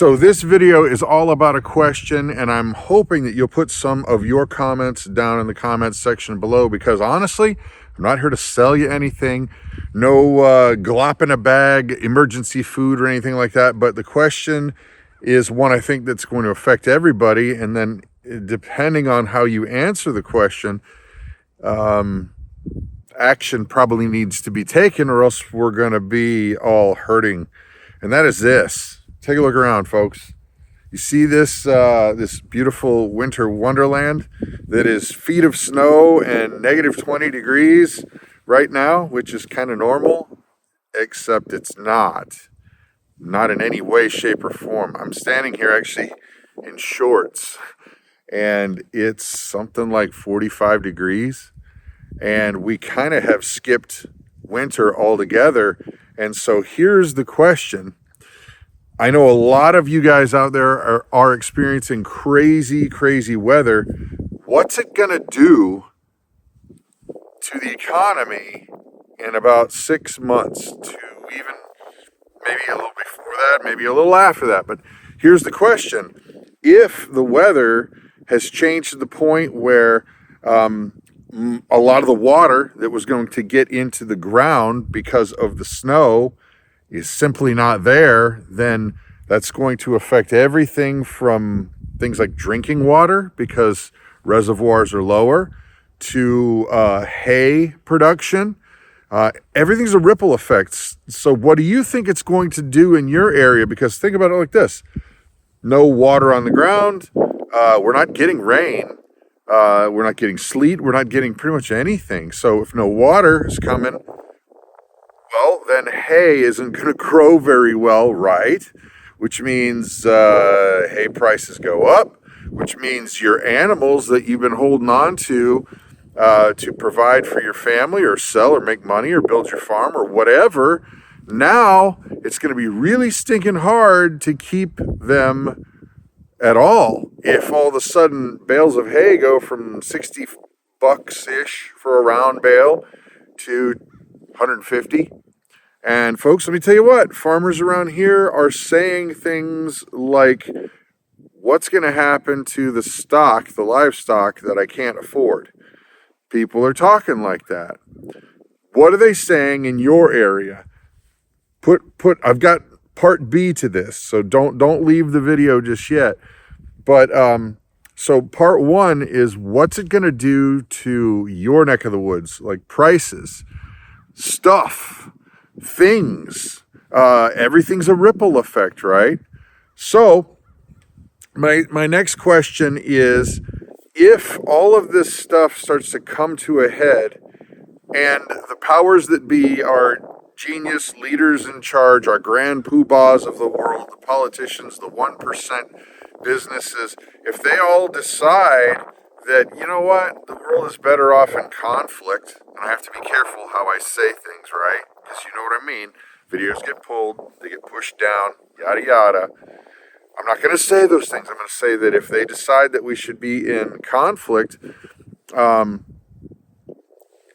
So this video is all about a question, and I'm hoping that you'll put some of your comments down in the comments section below, because honestly, I'm not here to sell you anything. No glop in a bag, emergency food or anything like that. But the question is one I think that's going to affect everybody. And then depending on how you answer the question, action probably needs to be taken, or else we're going to be all hurting. And that is this. Take a look around, folks. You see this this beautiful winter wonderland that is feet of snow and negative 20 degrees right now, which is kind of normal, except it's not in any way, shape, or form. I'm standing here actually in shorts, and it's something like 45 degrees, and we kind of have skipped winter altogether. And so here's the question. I know a lot of you guys out there are experiencing crazy weather. What's it going to do to the economy in about 6 months, to even maybe a little before that, maybe a little after that? But here's the question. If the weather has changed to the point where a lot of the water that was going to get into the ground because of the snow is simply not there, then that's going to affect everything from things like drinking water, because reservoirs are lower, to hay production. Everything's a ripple effect. So what do you think it's going to do in your area? Because think about it like this. No water on the ground. We're not getting rain. We're not getting sleet. We're not getting pretty much anything. So if no water is coming, well, then hay isn't going to grow very well, right? Which means hay prices go up, which means your animals that you've been holding on to provide for your family or sell or make money or build your farm or whatever, now it's going to be really stinking hard to keep them at all. If all of a sudden bales of hay go from $60 ish for a round bale to 150. And folks, let me tell you what, farmers around here are saying things like, what's going to happen to the stock, the livestock that I can't afford? People are talking like that. What are they saying in your area? I've got part B to this, so don't leave the video just yet. But so part one is, what's it going to do to your neck of the woods? Like prices, stuff, things, everything's a ripple effect, right? So my next question is, if all of this stuff starts to come to a head and the powers that be, our genius leaders in charge, our grand poobahs of the world, the politicians, the 1% businesses, if they all decide that, you know what, the world is better off in conflict, and I have to be careful how I say things, right? Because you know what I mean. Videos get pulled, they get pushed down, yada yada. I'm not going to say those things. I'm going to say that if they decide that we should be in conflict,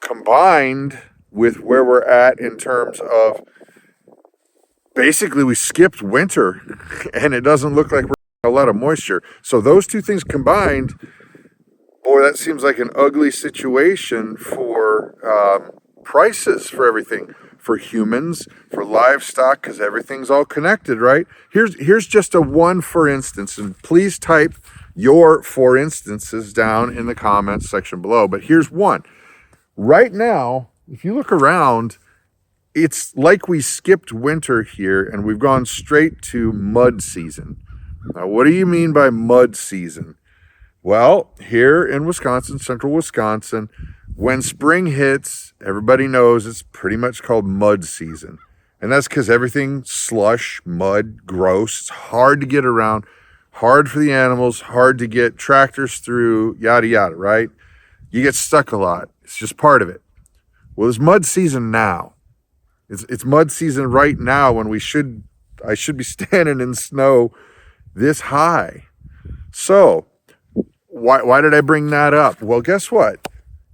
combined with where we're at in terms of basically we skipped winter and it doesn't look like we're getting a lot of moisture. So those two things combined, boy, that seems like an ugly situation for prices for everything, for humans, for livestock, because everything's all connected, right? Here's just a one for instance, and please type your for instances down in the comments section below. But here's one. Right now, if you look around, it's like we skipped winter here and we've gone straight to mud season. Now, what do you mean by mud season? Well, here in Wisconsin, central Wisconsin, when spring hits, everybody knows it's pretty much called mud season. And that's because everything's slush, mud, gross. It's hard to get around, hard for the animals, hard to get tractors through, yada, yada, right? You get stuck a lot. It's just part of it. Well, it's mud season now. It's mud season right now when I should be standing in snow this high. So why did I bring that up? Well, guess what?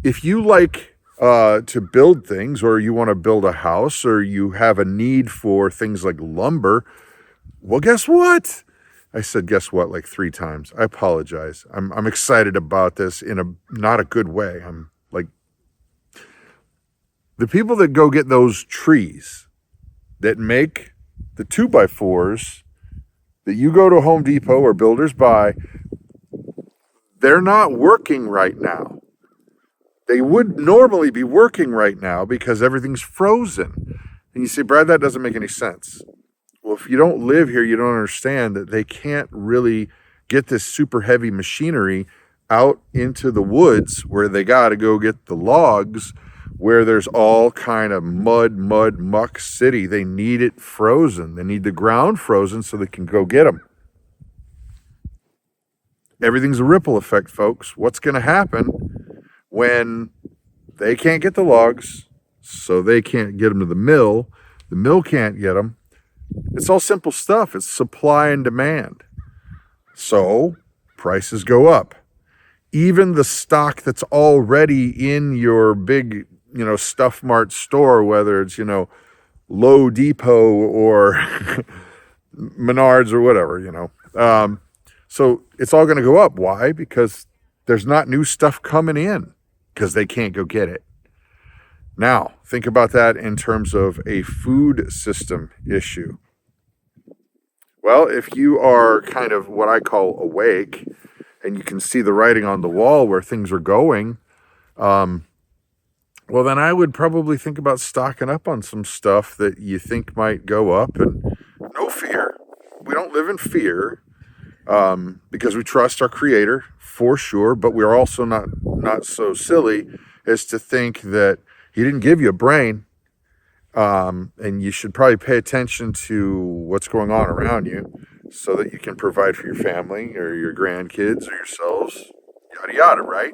If you like to build things, or you want to build a house, or you have a need for things like lumber, well, guess what? I said, guess what, like 3 times. I apologize. I'm excited about this in a not a good way. I'm like, the people that go get those trees that make the 2x4s that you go to Home Depot or Builders Buy, they're not working right now. They would normally be working right now because everything's frozen. And you say, Brad, that doesn't make any sense. Well, if you don't live here, you don't understand that they can't really get this super heavy machinery out into the woods where they got to go get the logs, where there's all kind of muck city. They need it frozen. They need the ground frozen so they can go get them. Everything's a ripple effect, folks. What's going to happen when they can't get the logs, so they can't get them to the mill can't get them? It's all simple stuff. It's supply and demand. So prices go up. Even the stock that's already in your big, Stuff Mart store, whether it's, Low Depot or Menards or whatever, so it's all going to go up. Why? Because there's not new stuff coming in because they can't go get it. Now, think about that in terms of a food system issue. Well, if you are kind of what I call awake and you can see the writing on the wall where things are going, well, then I would probably think about stocking up on some stuff that you think might go up. And no fear. We don't live in fear because we trust our Creator for sure, but we're also not so silly as to think that He didn't give you a brain, and you should probably pay attention to what's going on around you so that you can provide for your family or your grandkids or yourselves, yada, yada, right?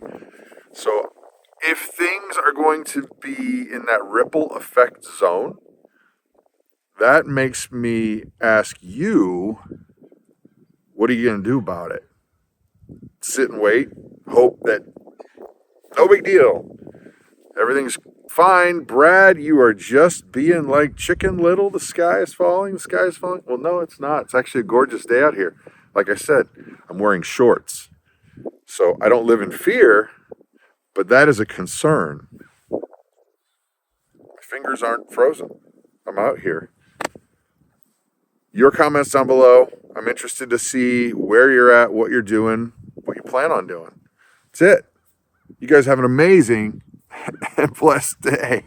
So if things are going to be in that ripple effect zone, that makes me ask you, what are you going to do about it? Sit and wait, hope that no big deal, everything's fine. Brad, you are just being like Chicken Little. The sky is falling. Well, no, it's not. It's actually a gorgeous day out here. Like I said, I'm wearing shorts. So I don't live in fear, but that is a concern. My fingers aren't frozen. I'm out here. Your comments down below. I'm interested to see where you're at, what you're doing, what you plan on doing. That's it. You guys have an amazing and blessed day.